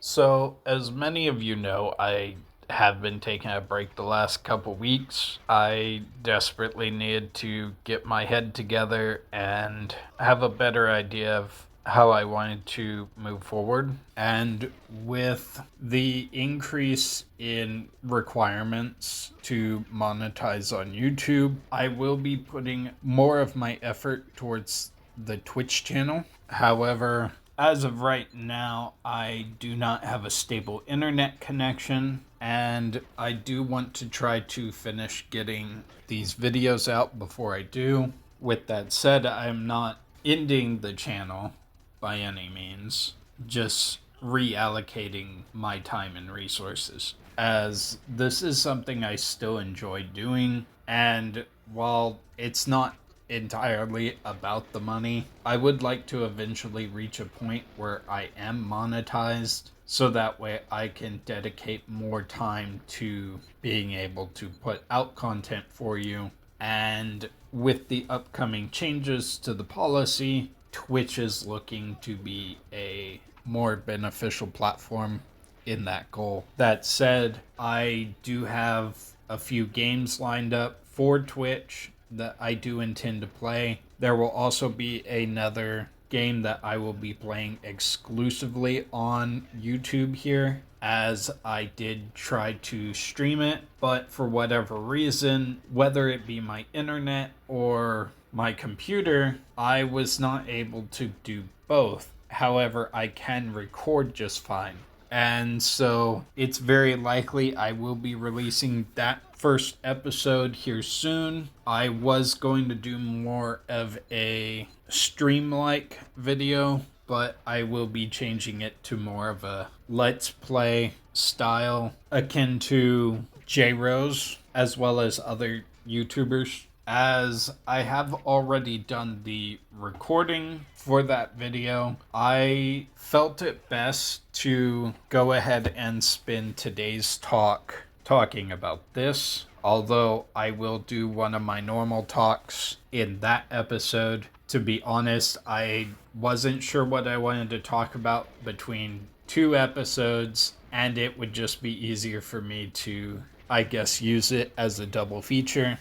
So, as many of you know, I have been taking a break the last couple weeks. I desperately needed to get my head together and have a better idea of how I wanted to move forward. And with the increase in requirements to monetize on YouTube, I will be putting more of my effort towards the Twitch channel. However, as of right now, I do not have a stable internet connection, and I do want to try to finish getting these videos out before I do. With that said, I'm not ending the channel by any means, just reallocating my time and resources, as this is something I still enjoy doing, and while it's not entirely about the money, I would like to eventually reach a point where I am monetized, so that way I can dedicate more time to being able to put out content for you. And with the upcoming changes to the policy, Twitch is looking to be a more beneficial platform in that goal. That said, I do have a few games lined up for Twitch that I do intend to play. There will also be another game that I will be playing exclusively on YouTube here, as I did try to stream it, but for whatever reason, whether it be my internet or my computer, I was not able to do both. However, I can record just fine. And so it's very likely I will be releasing that first episode here soon. I was going to do more of a stream-like video, but I will be changing it to more of a let's play style, akin to J-Rose as well as other YouTubers, as I have already done the recording for that video. I felt it best to go ahead and spend today's talking about this, although I will do one of my normal talks in that episode. To be honest, I wasn't sure what I wanted to talk about between two episodes, and it would just be easier for me to, I guess, use it as a double feature.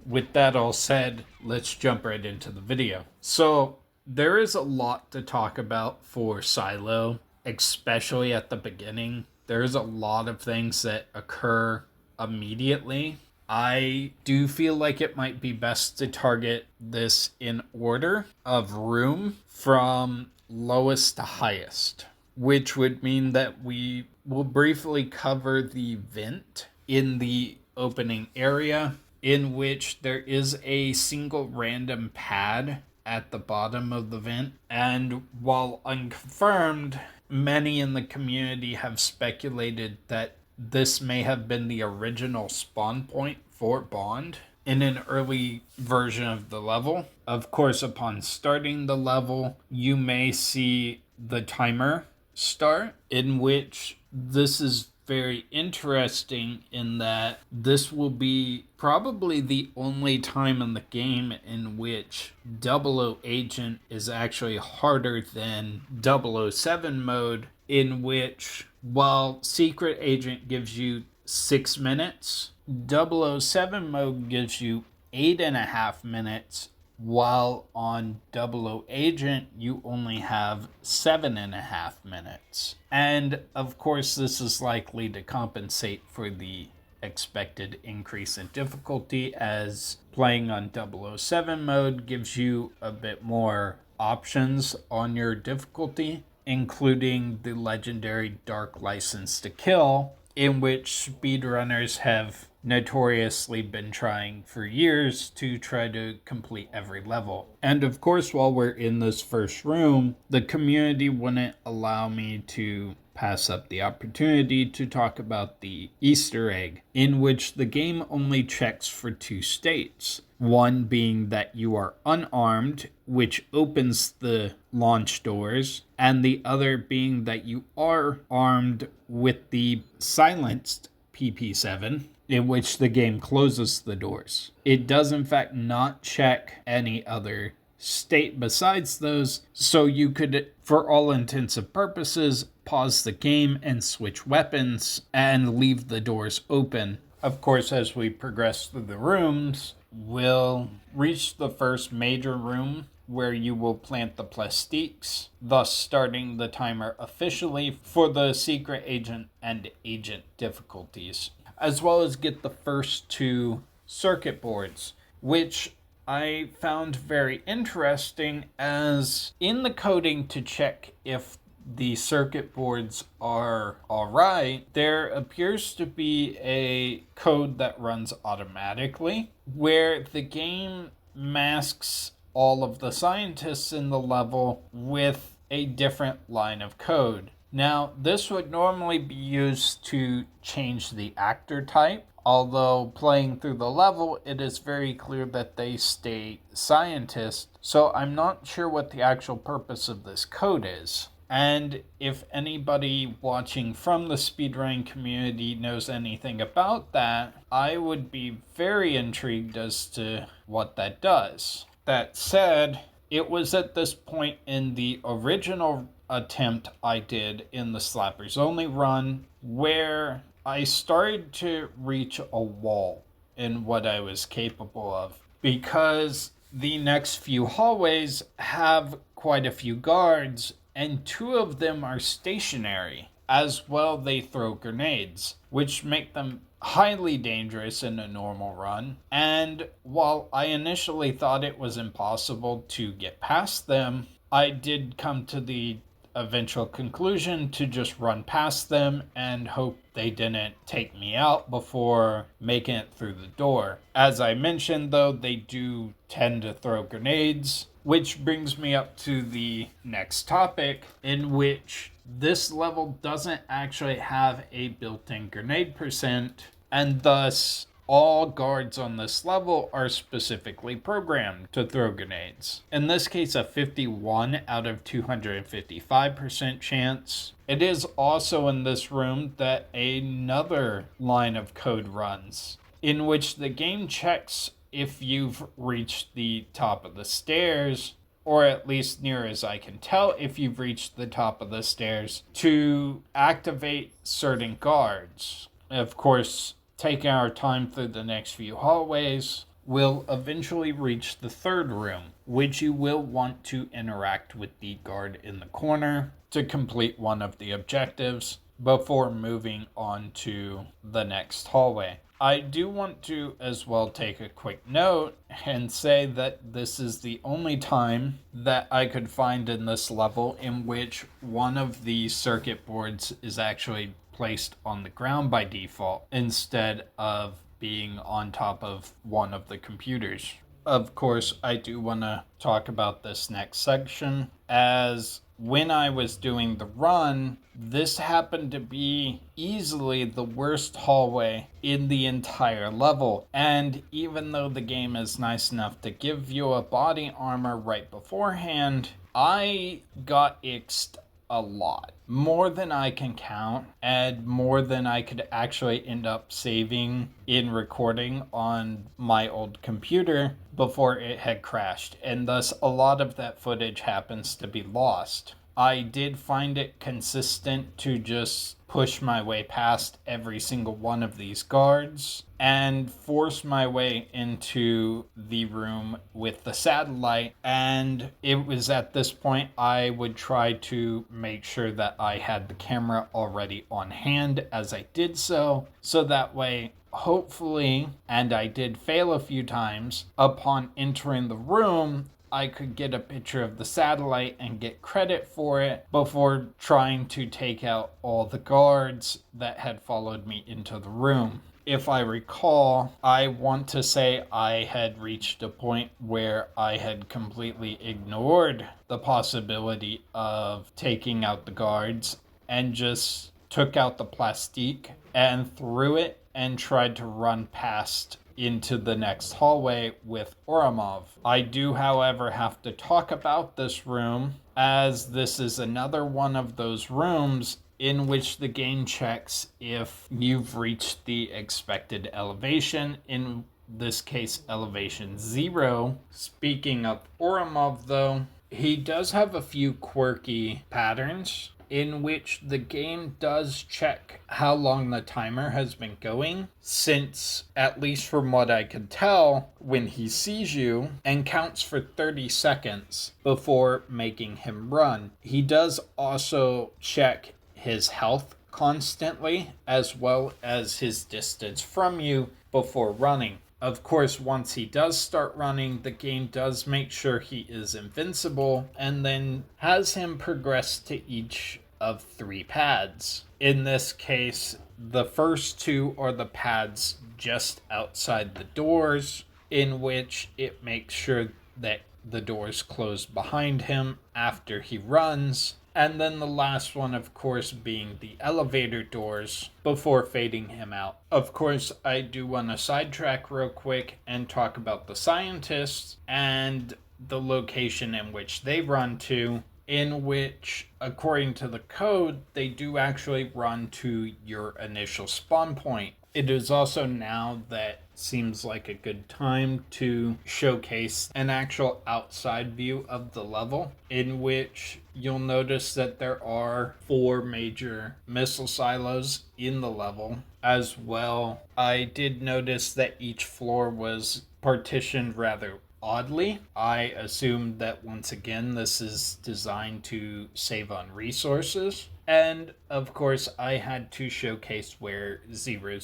With that all said, let's jump right into the video. So, there is a lot to talk about for Silo, especially at the beginning. There's a lot of things that occur immediately. I do feel like it might be best to target this in order of room from lowest to highest, which would mean that we will briefly cover the vent in the opening area, in which there is a single random pad at the bottom of the vent. And while unconfirmed, many in the community have speculated that this may have been the original spawn point for Bond in an early version of the level. Of course, upon starting the level, you may see the timer start, in which this is very interesting in that this will be probably the only time in the game in which 00 Agent is actually harder than 007 mode, in which, while Secret Agent gives you 6 minutes, 007 mode gives you 8.5 minutes, while on 00 Agent, you only have 7.5 minutes. And of course, this is likely to compensate for the expected increase in difficulty, as playing on 007 mode gives you a bit more options on your difficulty, including the legendary Dark License to Kill, in which speedrunners have notoriously been trying for years to try to complete every level. And of course, while we're in this first room, the community wouldn't allow me to pass up the opportunity to talk about the Easter egg, in which the game only checks for two states. One being that you are unarmed, which opens the launch doors, and the other being that you are armed with the silenced PP7, in which the game closes the doors. It does in fact not check any other state besides those, so you could, for all intents and purposes, pause the game and switch weapons and leave the doors open. Of course, as we progress through the rooms, we'll reach the first major room where you will plant the plastiques, thus starting the timer officially for the secret agent and agent difficulties, as well as get the first two circuit boards, which I found very interesting, as in the coding to check if the circuit boards are alright, there appears to be a code that runs automatically where the game masks all of the scientists in the level with a different line of code. Now, this would normally be used to change the actor type, although playing through the level, it is very clear that they state scientist, so I'm not sure what the actual purpose of this code is. And if anybody watching from the speedrunning community knows anything about that, I would be very intrigued as to what that does. That said, it was at this point in the original attempt I did in the Slappers Only run where I started to reach a wall in what I was capable of, because the next few hallways have quite a few guards, and two of them are stationary. As well, they throw grenades, which make them highly dangerous in a normal run. And while I initially thought it was impossible to get past them, I did come to the eventual conclusion to just run past them and hope they didn't take me out before making it through the door. As I mentioned, though, they do tend to throw grenades, which brings me up to the next topic, in which this level doesn't actually have a built-in grenade percent, and thus all guards on this level are specifically programmed to throw grenades. In this case, a 51 out of 255% chance. It is also in this room that another line of code runs, in which the game checks if you've reached the top of the stairs, or at least near as I can tell, if you've reached the top of the stairs, to activate certain guards. Of course, taking our time through the next few hallways, we'll eventually reach the third room, which you will want to interact with the guard in the corner to complete one of the objectives before moving on to the next hallway. I do want to as well take a quick note and say that this is the only time that I could find in this level in which one of the circuit boards is actually placed on the ground by default instead of being on top of one of the computers. Of course, I do want to talk about this next section, as when I was doing the run, this happened to be easily the worst hallway in the entire level. And even though the game is nice enough to give you a body armor right beforehand, I got ixed a lot. More than I can count, and more than I could actually end up saving in recording on my old computer before it had crashed, and thus a lot of that footage happens to be lost. I did find it consistent to just push my way past every single one of these guards and force my way into the room with the satellite. And it was at this point I would try to make sure that I had the camera already on hand as I did so that way, hopefully, and I did fail a few times, upon entering the room, I could get a picture of the satellite and get credit for it before trying to take out all the guards that had followed me into the room. If I recall, I want to say I had reached a point where I had completely ignored the possibility of taking out the guards and just took out the plastique and threw it and tried to run past into the next hallway with Oramov. I do, however, have to talk about this room, as this is another one of those rooms in which the game checks if you've reached the expected elevation, in this case elevation 0. Speaking of Oromov though, he does have a few quirky patterns in which the game does check how long the timer has been going, since, at least from what I can tell, when he sees you and counts for 30 seconds before making him run. He does also check his health constantly, as well as his distance from you before running. Of course, once he does start running, the game does make sure he is invincible and then has him progress to each of 3 pads. In this case, the first 2 are the pads just outside the doors, in which it makes sure that the doors close behind him after he runs. And then the last one, of course, being the elevator doors before fading him out. Of course, I do want to sidetrack real quick and talk about the scientists and the location in which they run to, in which, according to the code, they do actually run to your initial spawn point. It is also now that seems like a good time to showcase an actual outside view of the level, in which you'll notice that there are 4 major missile silos in the level as well. I did notice that each floor was partitioned rather oddly. I assume that once again this is designed to save on resources. And of course, I had to showcase where 000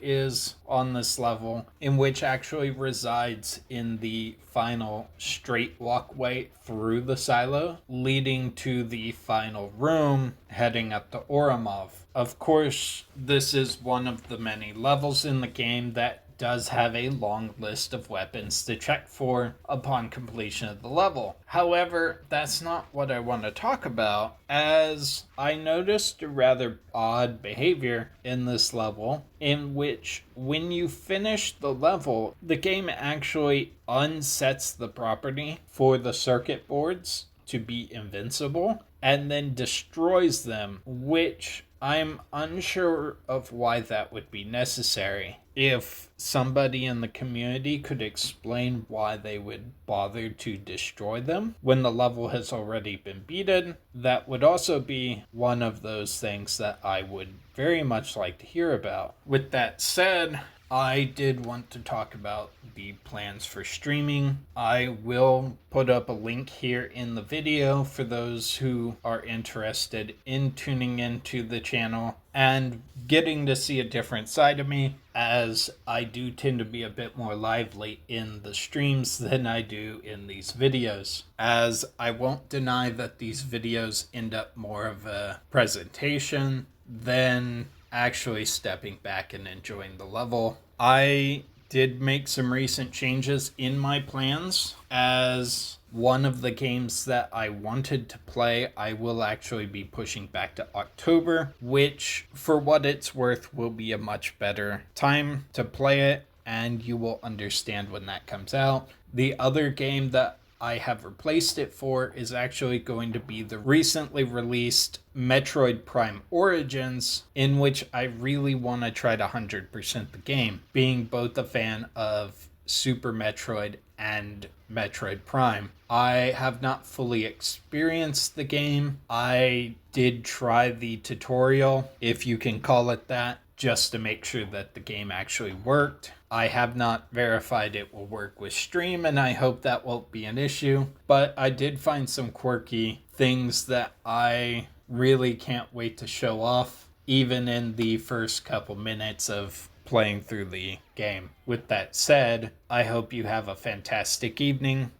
is on this level, in which actually resides in the final straight walkway through the silo, leading to the final room heading up to Oromov. Of course, this is one of the many levels in the game that does have a long list of weapons to check for upon completion of the level. However, that's not what I want to talk about, as I noticed a rather odd behavior in this level, in which when you finish the level, the game actually unsets the property for the circuit boards to be invincible and then destroys them, which I'm unsure of why that would be necessary. If somebody in the community could explain why they would bother to destroy them when the level has already been beaten, that would also be one of those things that I would very much like to hear about. With that said, I did want to talk about the plans for streaming. I will put up a link here in the video for those who are interested in tuning into the channel and getting to see a different side of me, as I do tend to be a bit more lively in the streams than I do in these videos, as I won't deny that these videos end up more of a presentation than actually stepping back and enjoying the level. I did make some recent changes in my plans, as one of the games that I wanted to play I will actually be pushing back to October, which for what it's worth will be a much better time to play it, and you will understand when that comes out. The other game that I have replaced it for is actually going to be the recently released Metroid Prime Origins, in which I really want to try to 100% the game, being both a fan of Super Metroid and Metroid Prime. I have not fully experienced the game. I did try the tutorial, if you can call it that, just to make sure that the game actually worked. I have not verified it will work with stream, and I hope that won't be an issue. But I did find some quirky things that I really can't wait to show off, even in the first couple minutes of playing through the game. With that said, I hope you have a fantastic evening.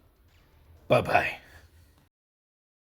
Bye-bye.